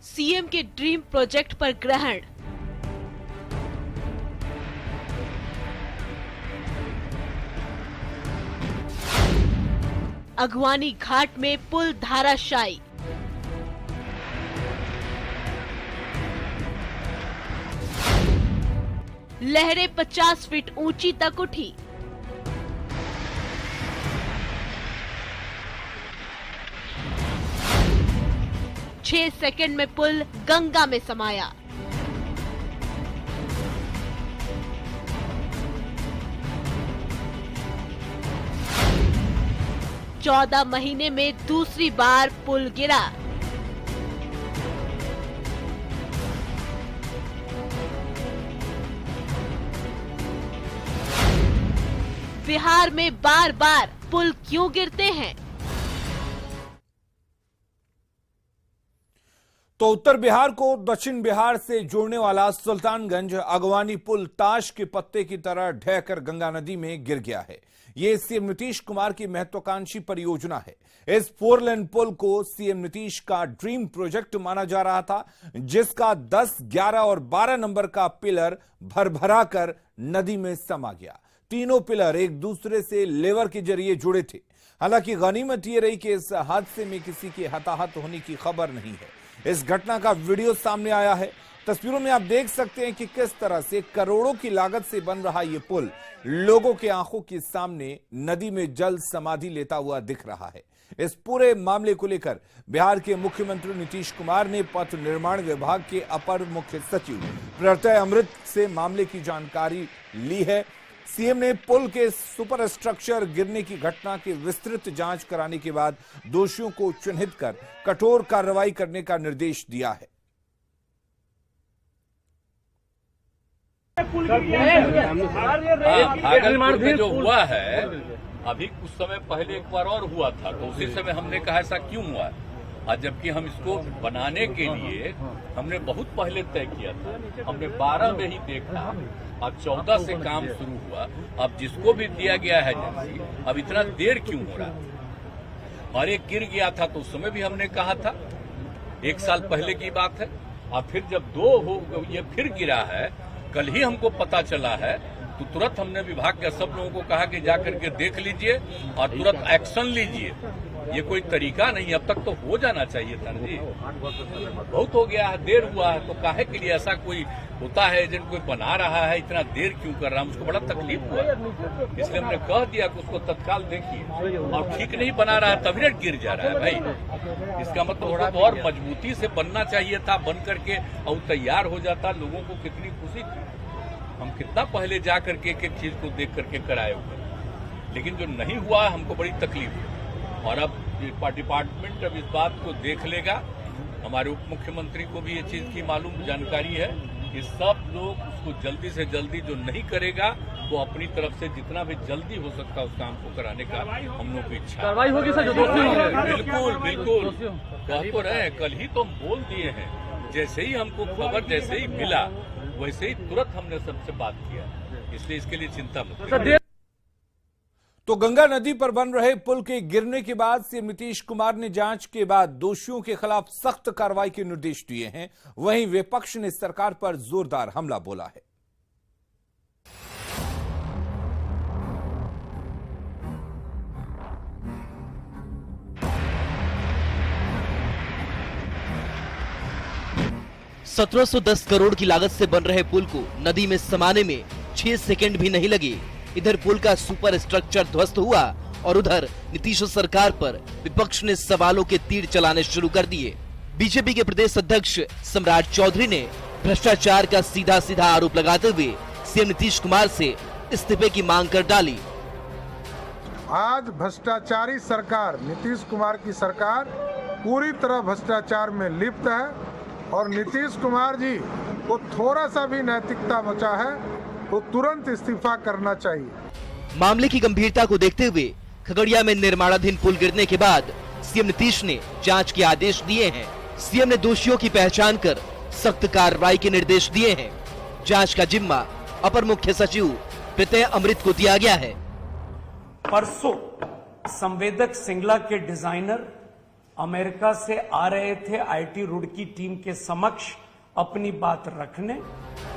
CM के dream project पर ग्रहण। अगवानी घाट में पुल धाराशायी। लहरें 50 फीट ऊंची तक उठी। छह सेकंड में पुल गंगा में समाया। चौदह महीने में दूसरी बार पुल गिरा। बिहार में बार बार पुल क्यों गिरते हैं? तो उत्तर बिहार को दक्षिण बिहार से जोड़ने वाला सुल्तानगंज अगवानी पुल ताश के पत्ते की तरह ढहकर गंगा नदी में गिर गया है। ये सीएम नीतीश कुमार की महत्वाकांक्षी परियोजना है। इस 4 लेन पुल को सीएम नीतीश का ड्रीम प्रोजेक्ट माना जा रहा था, जिसका 10, 11 और 12 नंबर का पिलर भरभरा कर नदी में समा गया। तीनों पिलर एक दूसरे से लेवर के जरिए जुड़े थे। हालांकि गनीमत ये रही कि इस हादसे में किसी के हताहत होने की खबर नहीं है। इस घटना का वीडियो सामने आया है। तस्वीरों में आप देख सकते हैं कि किस तरह से करोड़ों की लागत से बन रहा यह पुल लोगों के आंखों के सामने नदी में जल समाधि लेता हुआ दिख रहा है। इस पूरे मामले को लेकर बिहार के मुख्यमंत्री नीतीश कुमार ने पथ निर्माण विभाग के अपर मुख्य सचिव प्रत्यय अमृत से मामले की जानकारी ली है। सीएम ने पुल के सुपर स्ट्रक्चर गिरने की घटना की विस्तृत जांच कराने के बाद दोषियों को चिन्हित कर कठोर कार्रवाई करने का निर्देश दिया है। जो हुआ है अभी कुछ समय पहले एक बार और हुआ था, तो उसी समय हमने कहा ऐसा क्यों हुआ है, और जबकि हम इसको बनाने के लिए हमने बहुत पहले तय किया था। हमने 12 में ही देखा, अब 14 से काम शुरू हुआ। अब जिसको भी दिया गया है एजेंसी, अब इतना देर क्यों हो रहा है? और एक गिर गया था तो उस समय भी हमने कहा था, 1 साल पहले की बात है। और फिर जब 2 हो ये फिर गिरा है, कल ही हमको पता चला है, तो तुरंत हमने विभाग के सब लोगों को कहा कि जाकर के देख लीजिए और तुरंत एक्शन लीजिए। ये कोई तरीका नहीं, अब तक तो हो जाना चाहिए था जी। बहुत हो गया है, देर हुआ है, तो काहे के लिए ऐसा कोई होता है, एजेंट कोई बना रहा है, इतना देर क्यों कर रहा है? उसको बड़ा तकलीफ हुआ, इसलिए हमने कह दिया कि उसको तत्काल देखिए, और ठीक नहीं बना रहा है तभी रेट गिर जा रहा है भाई। इसका मतलब थोड़ा तो और मजबूती से बनना चाहिए था, बन करके और तैयार हो जाता, लोगों को कितनी खुशी थी। हम कितना पहले जा करके एक चीज को देख करके कराए हुए, लेकिन जो नहीं हुआ हमको बड़ी तकलीफ है। और अब डिपार्टमेंट अब इस बात को देख लेगा। हमारे उप मुख्यमंत्री को भी ये चीज की मालूम जानकारी है कि सब लोग उसको जल्दी से जल्दी, जो नहीं करेगा वो अपनी तरफ से जितना भी जल्दी हो सकता है उस काम को कराने का हम लोग की इच्छा। कार्रवाई होगी सर, जो दोषी होंगे। बिल्कुल बिल्कुल, कह तो रहे, कल ही तो हम बोल दिए हैं। जैसे ही हमको खबर जैसे ही मिला, वैसे ही तुरंत हमने सबसे बात किया, इसलिए इसके लिए चिंता मत। तो गंगा नदी पर बन रहे पुल के गिरने के बाद सीएम नीतीश कुमार ने जांच के बाद दोषियों के खिलाफ सख्त कार्रवाई के निर्देश दिए हैं। वहीं विपक्ष ने सरकार पर जोरदार हमला बोला है। ₹1710 करोड़ की लागत से बन रहे पुल को नदी में समाने में 6 सेकंड भी नहीं लगे। इधर पुल का सुपर स्ट्रक्चर ध्वस्त हुआ और उधर नीतीश सरकार पर विपक्ष ने सवालों के तीर चलाने शुरू कर दिए। बीजेपी के प्रदेश अध्यक्ष सम्राट चौधरी ने भ्रष्टाचार का सीधा सीधा आरोप लगाते हुए सीएम नीतीश कुमार से इस्तीफे की मांग कर डाली। आज भ्रष्टाचारी सरकार, नीतीश कुमार की सरकार पूरी तरह भ्रष्टाचार में लिप्त है और नीतीश कुमार जी को थोड़ा सा भी नैतिकता बचा है तो तुरंत इस्तीफा करना चाहिए। मामले की गंभीरता को देखते हुए खगड़िया में निर्माणाधीन पुल गिरने के बाद सीएम नीतीश ने जांच के आदेश दिए हैं। सीएम ने दोषियों की पहचान कर सख्त कार्रवाई के निर्देश दिए हैं। जांच का जिम्मा अपर मुख्य सचिव प्रत्यय अमृत को दिया गया है। परसों संवेदक सिंगला के डिजाइनर अमेरिका से आ रहे थे आईटी रुड़की टीम के समक्ष अपनी बात रखने।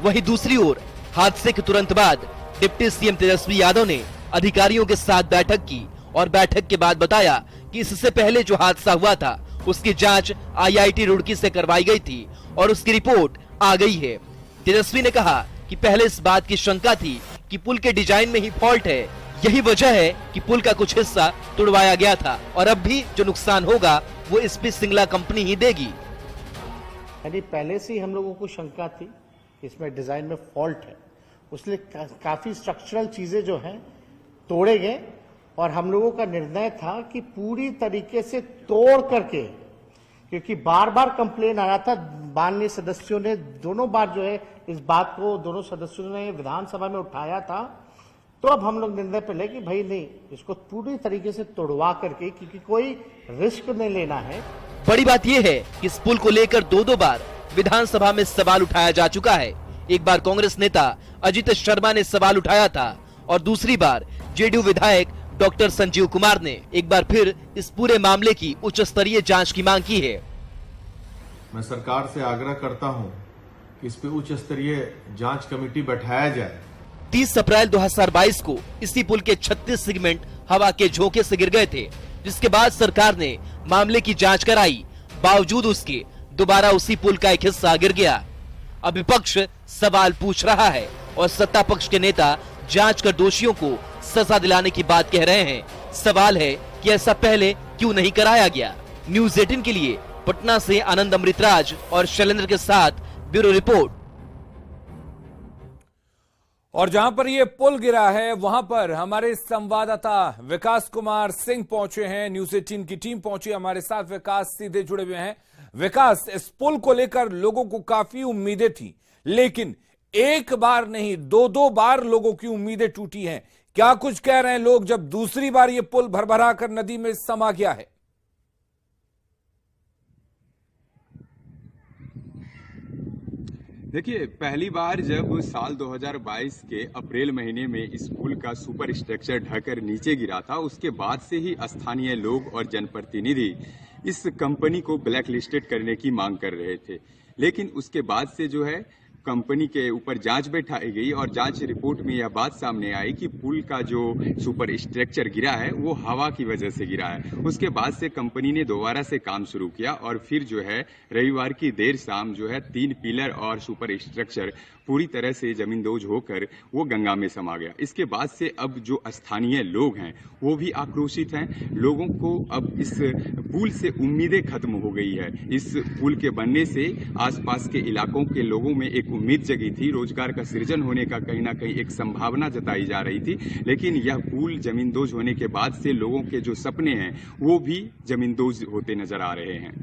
वहीं दूसरी ओर हादसे के तुरंत बाद डिप्टी सीएम तेजस्वी यादव ने अधिकारियों के साथ बैठक की और बैठक के बाद बताया कि इससे पहले जो हादसा हुआ था उसकी जांच आईआईटी रुड़की से करवाई गई थी और उसकी रिपोर्ट आ गई है। तेजस्वी ने कहा कि पहले इस बात की शंका थी कि पुल के डिजाइन में ही फॉल्ट है, यही वजह है कि पुल का कुछ हिस्सा तुड़वाया गया था और अब भी जो नुकसान होगा वो एसपी सिंगला कंपनी ही देगी। यानी पहले से ही हम लोगों को शंका थी इसमें डिजाइन में फॉल्ट है, उसलिए काफी स्ट्रक्चरल चीजें जो हैं तोड़े गए और हम लोगों का निर्णय था कि पूरी तरीके से तोड़ करके, क्योंकि बार बार कंप्लेन आ रहा था, माननीय सदस्यों ने दोनों बार जो है इस बात को दोनों सदस्यों ने विधानसभा में उठाया था, तो अब हम लोग निर्णय पे ले कि भाई नहीं, इसको पूरी तरीके से तोड़वा करके, क्योंकि कोई रिस्क नहीं लेना है। बड़ी बात यह है कि इस पुल को लेकर दो बार विधानसभा में सवाल उठाया जा चुका है। एक बार कांग्रेस नेता अजित शर्मा ने सवाल उठाया था और दूसरी बार जेडीयू विधायक डॉक्टर संजीव कुमार ने एक बार फिर इस पूरे मामले की उच्च स्तरीय जांच की मांग की है। मैं सरकार से आग्रह करता हूं कि इस पे उच्च स्तरीय जांच कमेटी बैठाया जाए। 30 अप्रैल 2022 को इसी पुल के 36 सेगमेंट हवा के झोंके से गिर गए थे, जिसके बाद सरकार ने मामले की जांच कराई, बावजूद उसके दोबारा उसी पुल का एक हिस्सा गिर गया। अब विपक्ष सवाल पूछ रहा है और सत्ता पक्ष के नेता जांच कर दोषियों को सजा दिलाने की बात कह रहे हैं। सवाल है कि ऐसा पहले क्यों नहीं कराया गया। न्यूज़ 18 के लिए पटना से आनंद अमृतराज और शैलेंद्र के साथ ब्यूरो रिपोर्ट। और जहां पर यह पुल गिरा है वहां पर हमारे संवाददाता विकास कुमार सिंह पहुंचे हैं। न्यूज़ 18 की टीम पहुंची हमारे साथ। विकास सीधे जुड़े हुए हैं। विकास, इस पुल को लेकर लोगों को काफी उम्मीदें थी, लेकिन एक बार नहीं दो बार लोगों की उम्मीदें टूटी हैं। क्या कुछ कह रहे हैं लोग जब दूसरी बार ये पुल भरभरा कर नदी में समा गया है? देखिए, पहली बार जब साल 2022 के अप्रैल महीने में इस पुल का सुपर स्ट्रक्चर ढहकर नीचे गिरा था, उसके बाद से ही स्थानीय लोग और जनप्रतिनिधि इस कंपनी को ब्लैक लिस्टेड करने की मांग कर रहे थे। लेकिन उसके बाद से जो है कंपनी के ऊपर जांच बैठाई गई और जांच रिपोर्ट में यह बात सामने आई कि पुल का जो सुपर स्ट्रक्चर गिरा है वो हवा की वजह से गिरा है। उसके बाद से कंपनी ने दोबारा से काम शुरू किया और फिर जो है रविवार की देर शाम जो है 3 पिलर और सुपर स्ट्रक्चर पूरी तरह से जमींदोज होकर वो गंगा में समा गया। इसके बाद से अब जो स्थानीय लोग हैं वो भी आक्रोशित हैं। लोगों को अब इस पुल से उम्मीदें खत्म हो गई है। इस पुल के बनने से आसपास के इलाकों के लोगों में एक उम्मीद जगी थी, रोजगार का सृजन होने का कहीं ना कहीं एक संभावना जताई जा रही थी। लेकिन यह पुल जमींदोज होने के बाद से लोगों के जो सपने हैं वो भी जमींदोज होते नजर आ रहे हैं।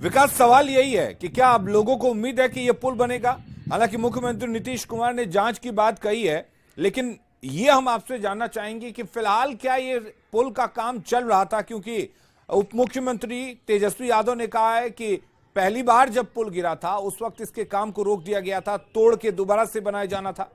विकास, सवाल यही है कि क्या अब लोगों को उम्मीद है कि यह पुल बनेगा? हालांकि मुख्यमंत्री नीतीश कुमार ने जांच की बात कही है, लेकिन ये हम आपसे जानना चाहेंगे कि फिलहाल क्या ये पुल का काम चल रहा था? क्योंकि उप मुख्यमंत्री तेजस्वी यादव ने कहा है कि पहली बार जब पुल गिरा था उस वक्त इसके काम को रोक दिया गया था, तोड़ के दोबारा से बनाया जाना था।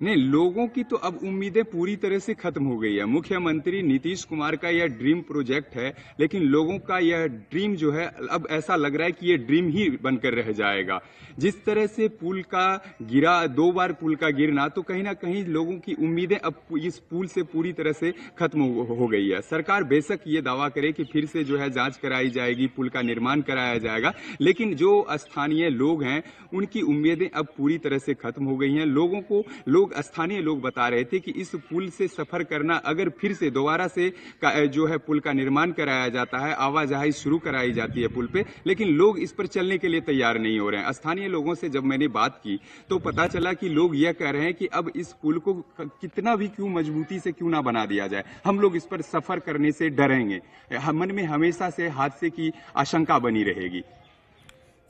नहीं, लोगों की तो अब उम्मीदें पूरी तरह से खत्म हो गई है। मुख्यमंत्री नीतीश कुमार का यह ड्रीम प्रोजेक्ट है, लेकिन लोगों का यह ड्रीम जो है अब ऐसा लग रहा है कि यह ड्रीम ही बनकर रह जाएगा। जिस तरह से पुल का गिरा, 2 बार पुल का गिरना, तो कहीं ना कहीं लोगों की उम्मीदें अब इस पुल से पूरी तरह से खत्म हो गई है। सरकार बेशक ये दावा करे कि फिर से जो है जांच कराई जाएगी, पुल का निर्माण कराया जाएगा, लेकिन जो स्थानीय लोग हैं उनकी उम्मीदें अब पूरी तरह से खत्म हो गई हैं। स्थानीय लोग बता रहे थे कि इस पुल से सफर करना, अगर फिर से दोबारा से जो है पुल का निर्माण कराया जाता है, आवाजाही शुरू कराई जाती है पुल पे, लेकिन लोग इस पर चलने के लिए तैयार नहीं हो रहे हैं। स्थानीय लोगों से जब मैंने बात की तो पता चला कि लोग यह कह रहे हैं कि अब इस पुल को कितना भी क्यों मजबूती से क्यों ना बना दिया जाए, हम लोग इस पर सफर करने से डरेंगे। मन में हमेशा से हादसे की आशंका बनी रहेगी।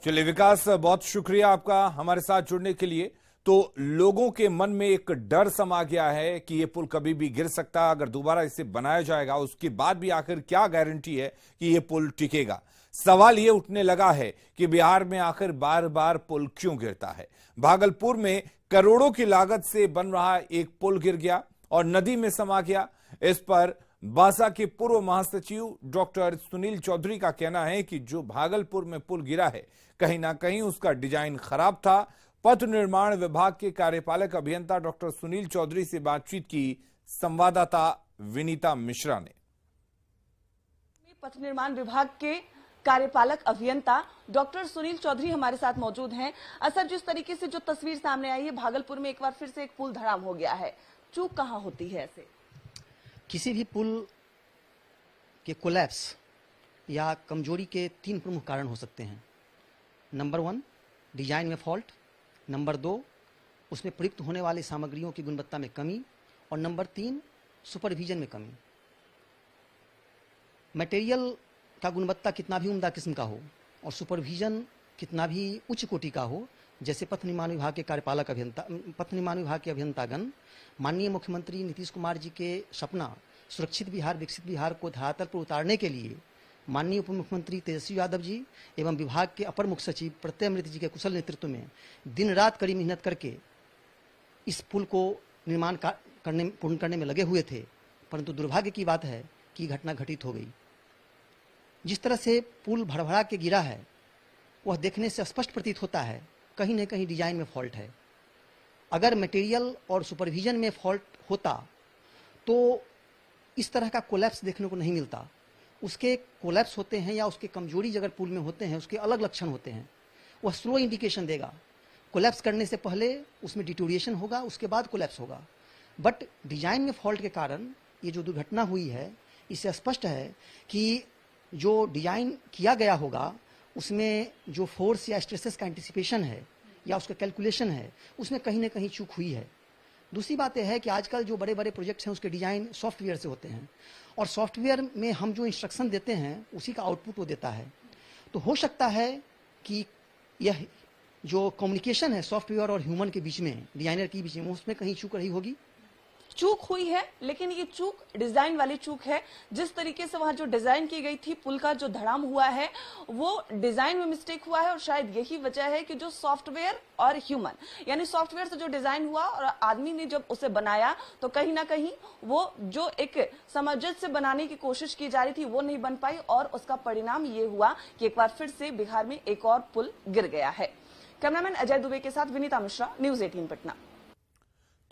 चलिए विकास, बहुत शुक्रिया आपका हमारे साथ जुड़ने के लिए। तो लोगों के मन में एक डर समा गया है कि ये पुल कभी भी गिर सकता है। अगर दोबारा इसे बनाया जाएगा उसके बाद भी आखिर क्या गारंटी है कि ये पुल टिकेगा? सवाल ये उठने लगा है कि बिहार में आखिर बार बार पुल क्यों गिरता है। भागलपुर में करोड़ों की लागत से बन रहा एक पुल गिर गया और नदी में समा गया। इस पर बासा के पूर्व महासचिव डॉक्टर सुनील चौधरी का कहना है कि जो भागलपुर में पुल गिरा है कहीं ना कहीं उसका डिजाइन खराब था। पथ निर्माण विभाग के कार्यपालक अभियंता डॉक्टर सुनील चौधरी से बातचीत की संवाददाता विनीता मिश्रा ने। पथ निर्माण विभाग के कार्यपालक अभियंता डॉक्टर सुनील चौधरी हमारे साथ मौजूद हैं। सर, जिस तरीके से जो तस्वीर सामने आई है, भागलपुर में एक बार फिर से एक पुल धराम हो गया है, चूक कहां होती है? ऐसे किसी भी पुल के कोलैप्स या कमजोरी के 3 प्रमुख कारण हो सकते हैं। नंबर 1, डिजाइन में फॉल्ट। नंबर 2, उसमें प्रयुक्त होने वाली सामग्रियों की गुणवत्ता में कमी। और नंबर 3, सुपरविजन में कमी। मटेरियल का गुणवत्ता कितना भी उम्दा किस्म का हो और सुपरविजन कितना भी उच्च कोटि का हो, जैसे पथ निर्माण विभाग के कार्यपालक अभियंता, पथ निर्माण विभाग के अभियंतागण माननीय मुख्यमंत्री नीतीश कुमार जी के सपना सुरक्षित बिहार विकसित बिहार को धरातल पर उतारने के लिए माननीय उप मुख्यमंत्री तेजस्वी यादव जी एवं विभाग के अपर मुख्य सचिव प्रत्यय अमृत जी के कुशल नेतृत्व में दिन रात कड़ी मेहनत करके इस पुल को पूर्ण करने में लगे हुए थे। परंतु दुर्भाग्य की बात है कि घटना घटित हो गई। जिस तरह से पुल भड़भड़ा के गिरा है वह देखने से स्पष्ट प्रतीत होता है कहीं न कहीं डिजाइन में फॉल्ट है। अगर मटेरियल और सुपरविजन में फॉल्ट होता तो इस तरह का कोलैप्स देखने को नहीं मिलता। उसके कोलैप्स होते हैं या उसके कमजोरी अगर पुल में होते हैं, उसके अलग लक्षण होते हैं। वह स्लो इंडिकेशन देगा। कोलैप्स करने से पहले उसमें डिटोरिएशन होगा, उसके बाद कोलैप्स होगा। बट डिजाइन में फॉल्ट के कारण ये जो दुर्घटना हुई है, इससे स्पष्ट है कि जो डिजाइन किया गया होगा उसमें जो फोर्स या स्ट्रेसेस का एंटिसिपेशन है या उसका कैलकुलेशन है, उसमें कहीं ना कहीं चूक हुई है। दूसरी बात यह है कि आजकल जो बड़े बड़े प्रोजेक्ट्स हैं उसके डिजाइन सॉफ्टवेयर से होते हैं और सॉफ्टवेयर में हम जो इंस्ट्रक्शन देते हैं उसी का आउटपुट वो देता है। तो हो सकता है कि यह जो कम्युनिकेशन है सॉफ्टवेयर और ह्यूमन के बीच में, डिजाइनर के बीच में, उसमें कहीं चूक रही होगी। चूक हुई है, लेकिन ये चूक डिजाइन वाली चूक है। जिस तरीके से वहां जो डिजाइन की गई थी, पुल का जो धड़ाम हुआ है वो डिजाइन में मिस्टेक हुआ है और शायद यही वजह है कि जो सॉफ्टवेयर और ह्यूमन, यानी सॉफ्टवेयर से जो डिजाइन हुआ और आदमी ने जब उसे बनाया तो कहीं ना कहीं वो जो एक सामंजस्य से बनाने की कोशिश की जा रही थी वो नहीं बन पाई और उसका परिणाम ये हुआ कि एक बार फिर से बिहार में एक और पुल गिर गया है। कैमरामैन अजय दुबे के साथ विनीता मिश्रा, न्यूज 18 पटना।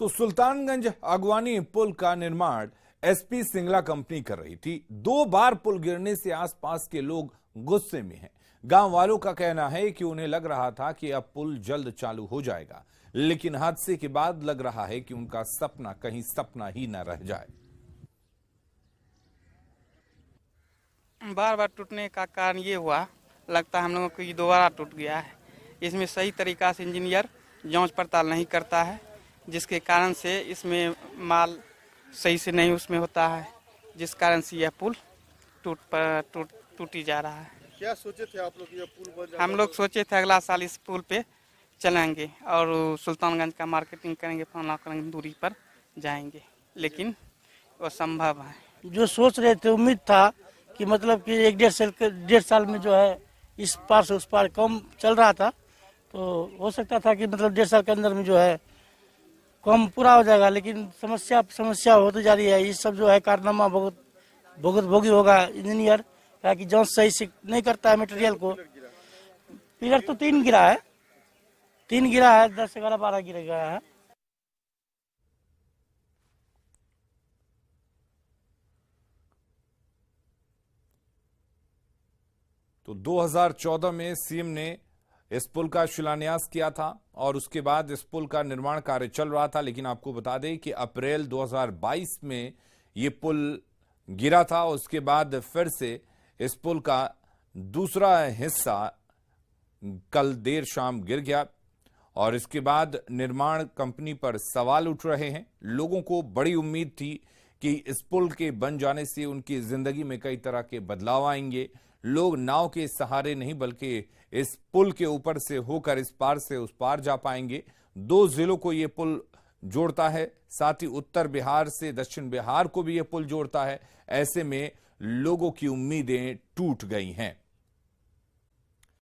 तो सुल्तानगंज अगवानी पुल का निर्माण एसपी सिंगला कंपनी कर रही थी। 2 बार पुल गिरने से आसपास के लोग गुस्से में हैं। गांव वालों का कहना है कि उन्हें लग रहा था कि अब पुल जल्द चालू हो जाएगा, लेकिन हादसे के बाद लग रहा है कि उनका सपना कहीं सपना ही न रह जाए। बार बार टूटने का कारण ये हुआ, लगता है हम लोगों को ये दोबारा टूट गया है। इसमें सही तरीका से इंजीनियर जांच पड़ताल नहीं करता है, जिसके कारण से इसमें माल सही से नहीं उसमें होता है, जिस कारण से यह पुल टूटी जा रहा है। क्या सोचे थे आप लोग ये पुल बन जाएगा? हम लोग सोचे थे अगला साल इस पुल पे चलेंगे और सुल्तानगंज का मार्केटिंग करेंगे, फलाना करेंगे, दूरी पर जाएंगे, लेकिन वो संभव है। जो सोच रहे थे, उम्मीद था कि मतलब कि 1-1.5 साल में जो है इस पार से उस पार कम चल रहा था, तो हो सकता था कि मतलब 1.5 साल के अंदर में जो है कम पूरा हो जाएगा, लेकिन समस्या होती जा रही है। ये सब जो है कारनामा बहुत भोगी होगा इंजीनियर, ताकि जांच सही से नहीं करता है मटेरियल को। पिलर तो 3 गिरा है, 10, 11, 12 गिर गया है। तो 2014 में सीएम ने इस पुल का शिलान्यास किया था और उसके बाद इस पुल का निर्माण कार्य चल रहा था, लेकिन आपको बता दें कि अप्रैल 2022 में ये पुल गिरा था। उसके बाद फिर से इस पुल का दूसरा हिस्सा कल देर शाम गिर गया और इसके बाद निर्माण कंपनी पर सवाल उठ रहे हैं। लोगों को बड़ी उम्मीद थी कि इस पुल के बन जाने से उनकी जिंदगी में कई तरह के बदलाव आएंगे। लोग नाव के सहारे नहीं बल्कि इस पुल के ऊपर से होकर इस पार से उस पार जा पाएंगे। 2 जिलों को ये पुल जोड़ता है, साथ ही उत्तर बिहार से दक्षिण बिहार को भी ये पुल जोड़ता है। ऐसे में लोगों की उम्मीदें टूट गई हैं।